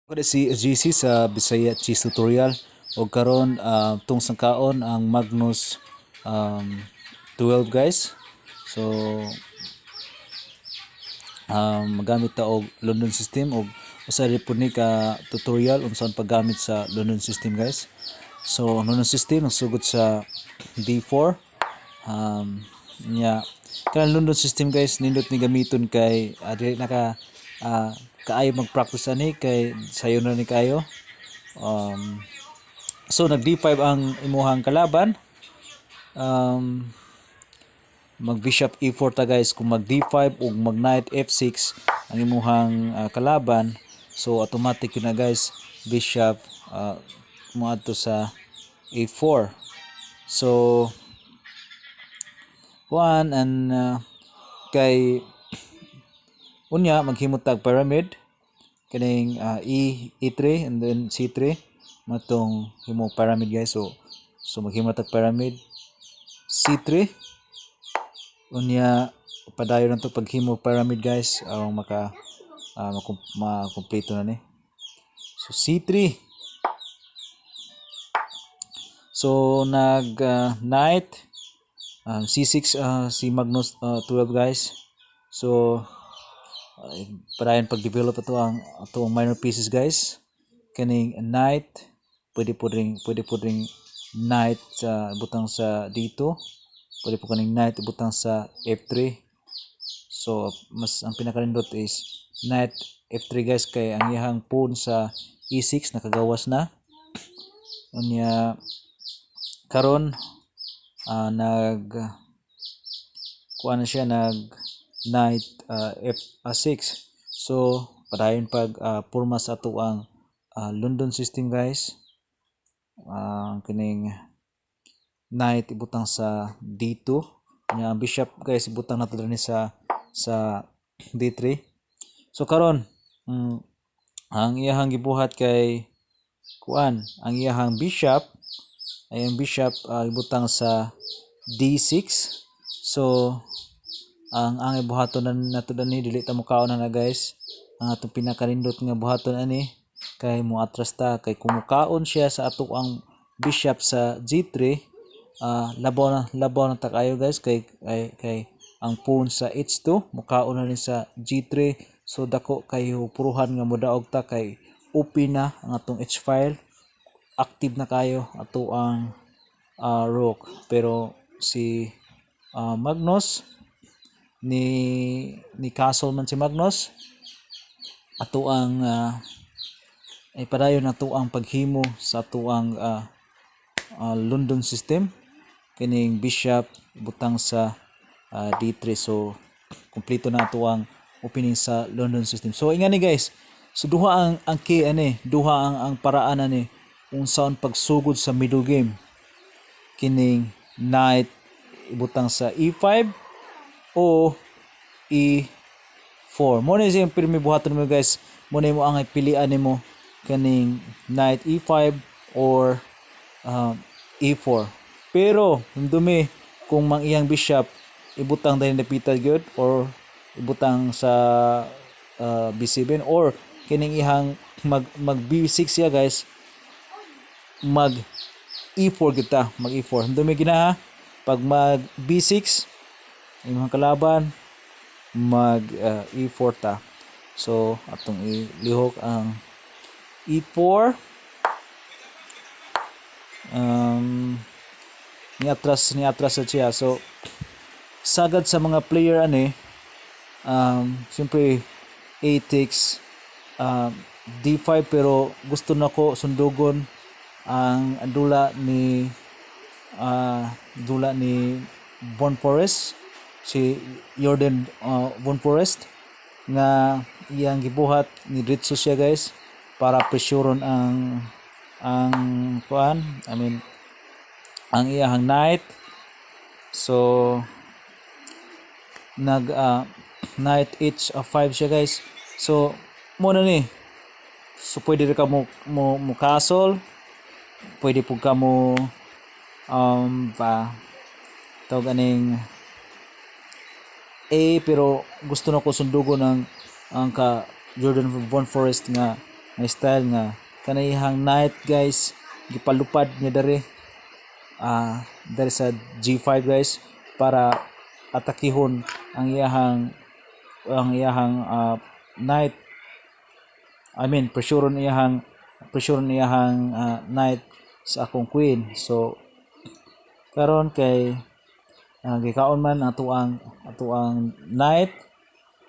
Kada si GC sa Bisaya Cheese Tutorial o karon tung sangkaon ang Magnus um, 12 guys. So magamit ta og London system og usa ri pud ni ka tutorial unsaon paggamit sa London system guys. So London system sugod sa D4 nya kanang London system guys nindot ni gamiton kay dili naka kaayo mag-practice ani kay sayo na ni kayo. So nag D5 ang imuhang kalaban. Mag bishop E4 ta guys kung mag D5 ug mag knight F6 ang imuhang kalaban. So automatic yun na guys, bishop mo adto sa A4. So kuan and kay unya maghimot tag pyramid kaning E3 and then C3 matong himo pyramid guys. So maghimot tag pyramid C3 unya padayon na to paghimo pyramid guys maka makumpleto na ni. So C3, so nag knight C6 si Magnus 12 guys. So padayon pag-develop ato ang minor pieces guys. Kaning knight pwede po ring knight sa butang sa D2, pwede po kaning knight butang sa F3. So mas ang pinakalindot is knight F3 guys kay ang iyang pawn sa E6 nakagawas na. Unya karon nag kuan na siya nag knight F6. So padayon pag porma sa ato ang London system guys. Kining knight ibutang sa D2 nya bishop guys ibutang nato dinhi sa D3. So karon ang iyahang gibuhat kay kuan ang iyahang bishop ibutang sa D6. So ang ibuhaton nato dinhi dili ta mukaon na guys. Ang atong pinakarindot nga buhaton ani kay mo atras ta kay kumukaon siya sa ato ang bishop sa G3 labaw na ta kayo guys kay ang pawn sa H2 mukaon na ni sa G3. So dako kayo puruhan nga modaog ta kay open na ang atong H file, active na kayo ato ang rook. Pero si Magnus ni castle man si Magnus ato ang padayon nato ang paghimo sa ato ang London system kining bishop butang sa D3. So kumpleto na ato ang opening sa London system. So ingani guys, so duha ang key ani, duha ang paraan ani unsaon pagsugod sa middle game. Kining knight ibutang sa E5 o E4. Mo na siyang pirmi buhaton mo guys. Mo na mo ang pilian nimo kaning knight E5 or E4. Pero dumi kung mang iyang bishop ibutang dahil napital gyud or ibutang sa B7 or kining ihang mag B6 ya guys, mag E4 kita, mag E4. Dumi gina pag mag B6 imong kalaban mag E4 ta. So atong ilihok ang E4 ni atras sa siya. So sagad sa mga player ani siyempre A takes D5 pero gusto nako sundugon ang dula ni Von Forest, si Jordan Von Forest nga iyang gibuhat ni diretso siya guys para presuron ang kuan, ang iyang knight. So nag knight H5 siya guys. So mo na ni, so pwede ka mo castle, pwede po ka mo tawag aning A, pero gusto na ko sundugon ang ka Jordan Von Forest nga nga style nga kanayang knight guys gipalupad niya dari sa G5 guys para atakihon ang iyahang knight. I mean pressure iyahang knight sa akong queen. So karon kay gikaon man ato ang knight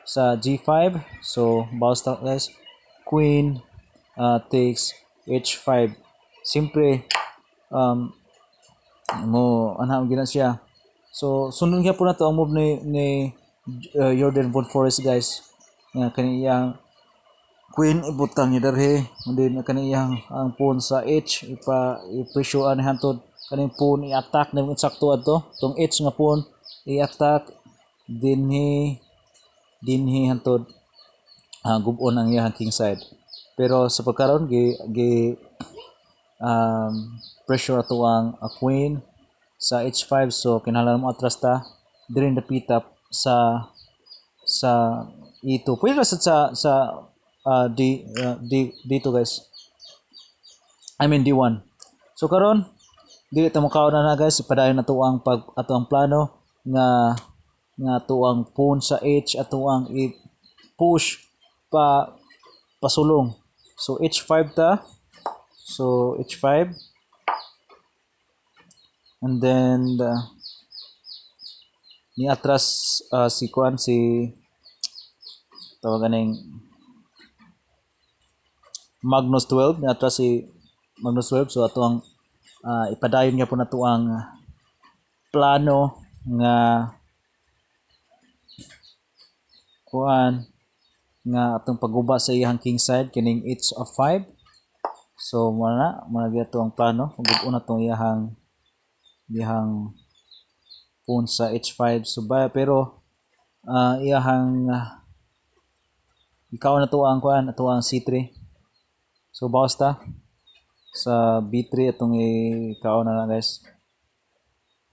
sa G5. So bawas ta guys, queen takes H5. Simpre mo anha gina siya. So sunod nga po na to ang move ni Jordan von Forest guys. Nga kaniyang queen ibutang ni darhe, and then kaniyang ang pawn sa H i-pressure ni hantod kaning pawn i-attack na insakto adto tong H nga pawn i-attack dinhi hantod gub-on ang iyang king side. Pero sa pagkaron gi pressure ato ang queen sa H5. So kinahanglan mo atras ta diri dapita sa E2. Pwede ra sa D2 guys. I mean D1. So karon dili ta mokaon na guys, ipadayon na to ang ato ang plano nga ato ang pawn sa H ato ang i-push pasulong. So H5 ta. So H5, and then ni atras si tawagan ning magnus 12, ni atras si magnus 12. So ato ang ipadayon nga po nato ang plano nga atong pagguba sa iyang king side kining H of 5. So muna gyud ang plano ug una tong iyang pawn sa H5. So pero iyahang ikaw na to ang C3. So bawas ta sa B3 atong ikaw na guys.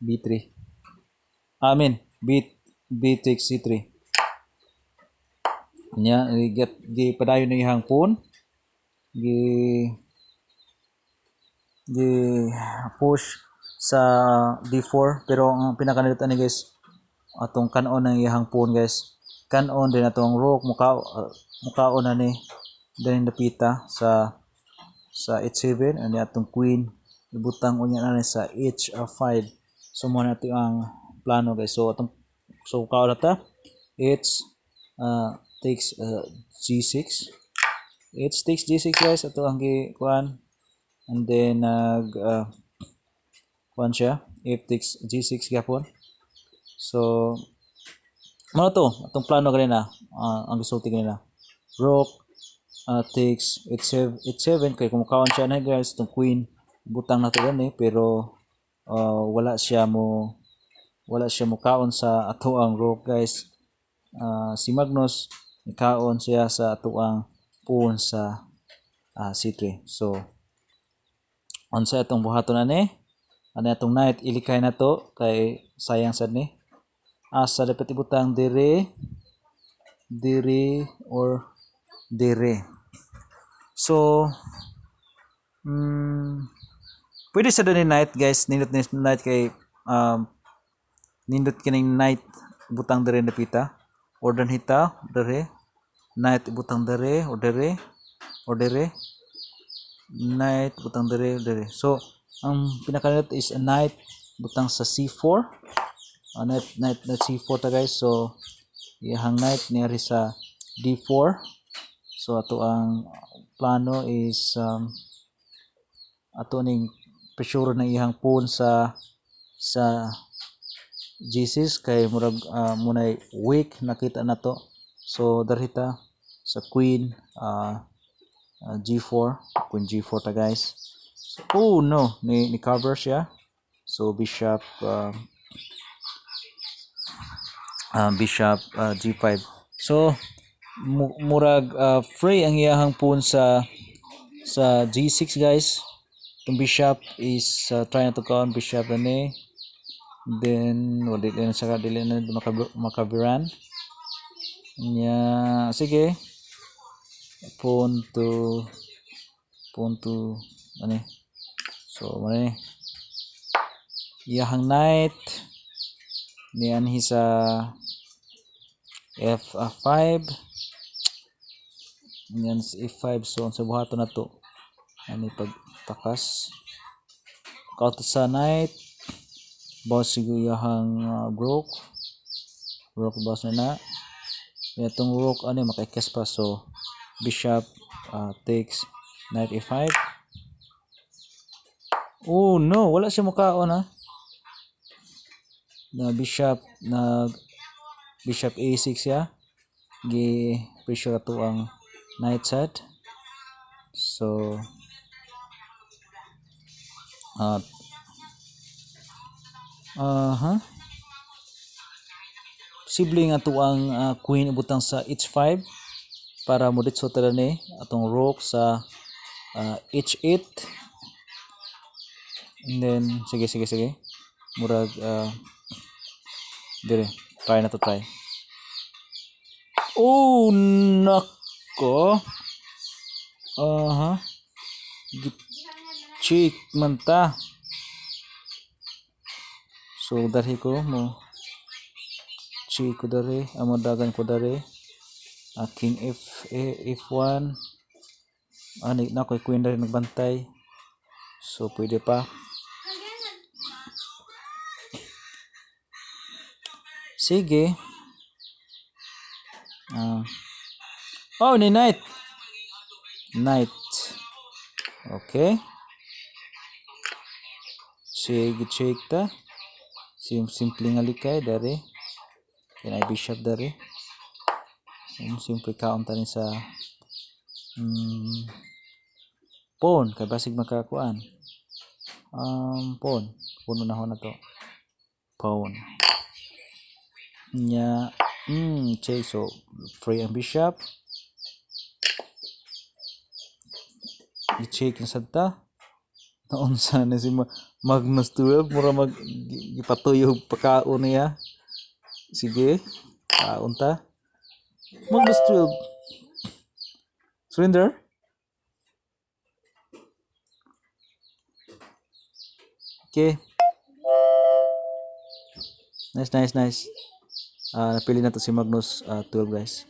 B3. B takes C3. Nya padayon na iyang pawn. Push sa D4, pero ang pinakanalutan ni guys atong kanon ng iyang pawn guys. Kanon din atong rook mukaon na ni din dapita sa H7, and atong queen ibutang unya na ni sa H5. So mo nato ang plano guys. So kaon na ta H takes G6. H takes G6 guys, ato ang kuan. And then kuan siya, F takes G6 gyapon. So mo to atong plano kanina, ang gisulti kanina. Rook takes H7 kay kumukaon siya na guys, itong queen butang na to gani, pero wala siya mo kaon sa ato ang rook guys. Si Magnus kaon siya sa ato ang pawn sa C3. So unsa atong buhaton ani atong knight ilikay na to kay sayang sad ni. Asa dapat ibutang dire or dire. So pwede sa ni knight guys, nindot ni knight kay nindot kining knight butang dire dapita, or danhita dire knight ibutang dire or dire knight butang dire. So ang pinakalit is a knight butang sa C4. Knight C4 ta guys. So iyang knight niya sa D4. So ato ang plano is ato ning pressure na iyang pawn sa G6 kay murag munay weak nakita na to. So darita sa queen G4, queen G4 ta guys. So, no, ni cover siya. So bishop G5. So murag free ang iyahang pawn sa G6 guys. Itong bishop is trying to count bishop ani. Then dili na makabiran. Nya sige. Pawn to pawn to ani. So mani iyahang knight niyan sa f5 niyan sa e5. So sa buhaton na to ani pagtakas kauto sa knight boss siguro iyahang rook boss na itong rook ano makikes pa. So bishop takes knight e5. Oh no, wala siya mukaon ha. Na bishop a6 ya. Gi pressure to ang knight side. So posible nga to ang queen ibutang sa h5 para mo ditso tala ni atong rook sa h8. And then sige murag dire try na to try. Oh nako, check man ta. So dari ko mo check ko dari amo dagan ko dari king f1 ani na ko queen dari nagbantay. So pwede pa. Sige. Oh, ni knight. Okay. Check ta. Simple nga likay dari. Kaya bishop dari. Simple count ni sa pawn kay basig makakuan. Pawn na ho na to. Pawn. Nya check. So free ang bishop. I-check yung sadta. Naunsa na si Magnus 12 mura gipatuyo pagkaon niya. Sige, kaon ta. Magnus 12. Surrender. Okay. Nice. Napili na to si Magnus 12 guys.